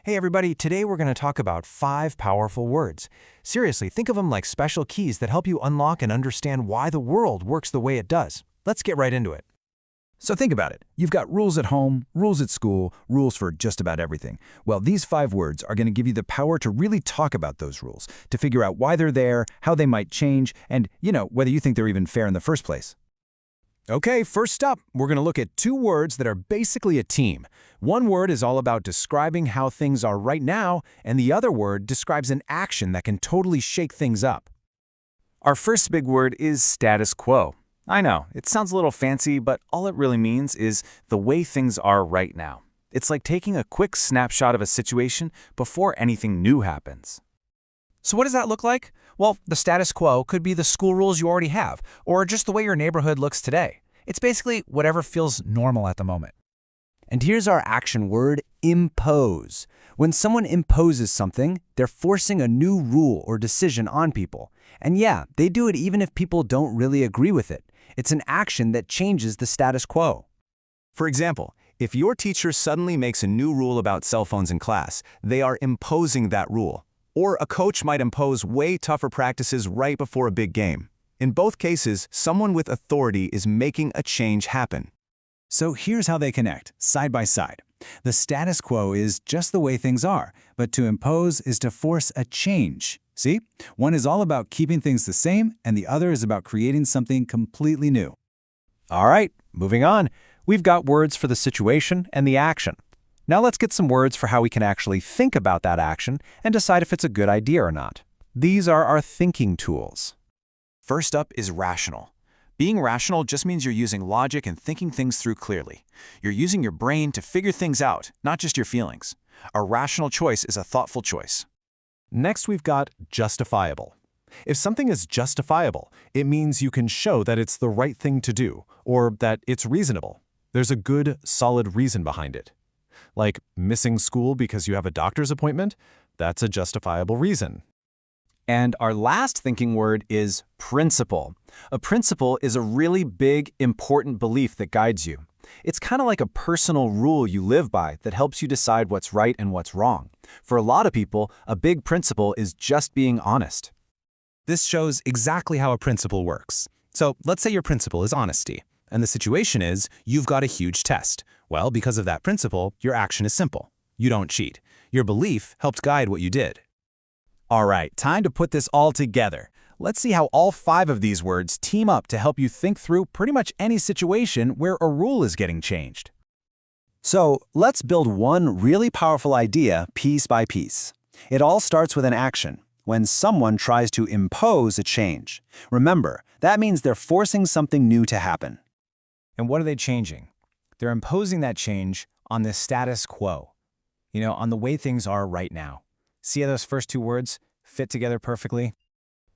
Hey everybody, today we're going to talk about 5 powerful words. Seriously, think of them like special keys that help you unlock and understand why the world works the way it does. Let's get right into it. So think about it. You've got rules at home, rules at school, rules for just about everything. Well, these 5 words are going to give you the power to really talk about those rules, to figure out why they're there, how they might change, and, whether you think they're even fair in the first place. Okay, first up, we're going to look at 2 words that are basically a team. One word is all about describing how things are right now, and the other word describes an action that can totally shake things up. Our first big word is status quo. I know, it sounds a little fancy, but all it really means is the way things are right now. It's like taking a quick snapshot of a situation before anything new happens. So what does that look like? Well, the status quo could be the school rules you already have, or just the way your neighborhood looks today. It's basically whatever feels normal at the moment. And here's our action word, impose. When someone imposes something, they're forcing a new rule or decision on people. And yeah, they do it even if people don't really agree with it. It's an action that changes the status quo. For example, if your teacher suddenly makes a new rule about cell phones in class, they are imposing that rule. Or a coach might impose way tougher practices right before a big game. In both cases, someone with authority is making a change happen. So here's how they connect, side by side. The status quo is just the way things are, but to impose is to force a change. See? One is all about keeping things the same, and the other is about creating something completely new. All right, moving on. We've got words for the situation and the action. Now let's get some words for how we can actually think about that action and decide if it's a good idea or not. These are our thinking tools. First up is rational. Being rational just means you're using logic and thinking things through clearly. You're using your brain to figure things out, not just your feelings. A rational choice is a thoughtful choice. Next, we've got justifiable. If something is justifiable, it means you can show that it's the right thing to do, or that it's reasonable. There's a good, solid reason behind it. Like missing school because you have a doctor's appointment, that's a justifiable reason. And our last thinking word is principle. A principle is a really big, important belief that guides you. It's kind of like a personal rule you live by that helps you decide what's right and what's wrong. For a lot of people, a big principle is just being honest. This shows exactly how a principle works. So let's say your principle is honesty, and the situation is you've got a huge test. Well, because of that principle, your action is simple. You don't cheat. Your belief helped guide what you did. All right, time to put this all together. Let's see how all 5 of these words team up to help you think through pretty much any situation where a rule is getting changed. So let's build one really powerful idea piece by piece. It all starts with an action, when someone tries to impose a change. Remember, that means they're forcing something new to happen. And what are they changing? They're imposing that change on the status quo, on the way things are right now. See how those first 2 words fit together perfectly?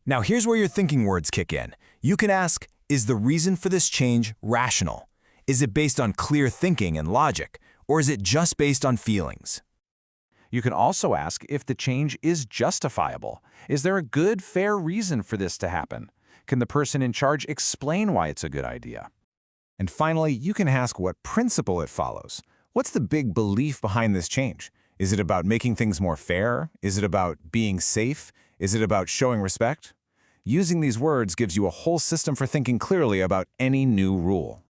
Now here's where your thinking words kick in. You can ask, is the reason for this change rational? Is it based on clear thinking and logic, or is it just based on feelings? You can also ask if the change is justifiable. Is there a good, fair reason for this to happen? Can the person in charge explain why it's a good idea? And finally, you can ask what principle it follows. What's the big belief behind this change? Is it about making things more fair? Is it about being safe? Is it about showing respect? Using these words gives you a whole system for thinking clearly about any new rule.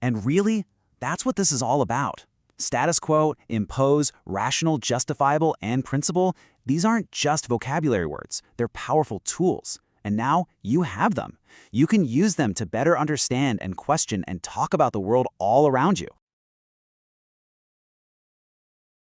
And really, that's what this is all about. Status quo, impose, rational, justifiable, and principle, these aren't just vocabulary words. They're powerful tools. And now you have them. You can use them to better understand and question and talk about the world all around you.